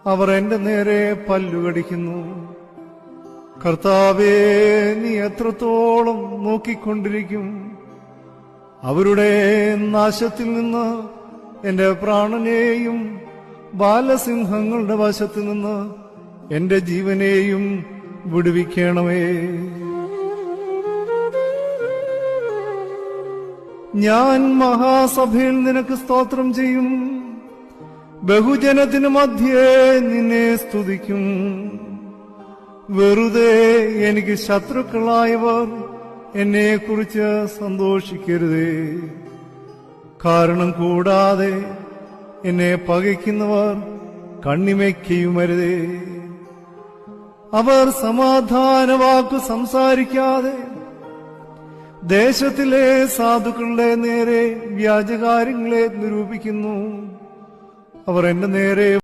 അവർ എന്റെ നേരെ പല്ലുകടിക്കുന്നു. കർത്താവേ, നീ എത്രത്തോളം നോക്കിക്കൊണ്ടിരിക്കും? അവരുടെ നാശത്തിൽ നിന്ന് എന്റെ പ്രാണനെയും ബാലസിംഹങ്ങളുടെ വശത്തു നിന്ന് എന്റെ ജീവനെയും വിടുവിക്കണമേ. ഞാൻ മഹാസഭയിൽ നിനക്ക് സ്തോത്രം ചെയ്യും, ബഹുജനത്തിനു മധ്യേ നിന്നെ സ്തുതിക്കും. വെറുതെ എനിക്ക് ശത്രുക്കളായവർ എന്നെക്കുറിച്ച് സന്തോഷിക്കരുതേ. കാരണം കൂടാതെ എന്നെ പകയ്ക്കുന്നവർ കണ്ണിമയ്ക്കുമരുതേ. അവർ സമാധാനവാക്കു സംസാരിക്കാതെ ദേശത്തിലെ സാധുക്കളുടെ നേരെ വ്യാജകാര്യങ്ങളെ നിരൂപിക്കുന്നു. അവർ എന്റെ നേരെ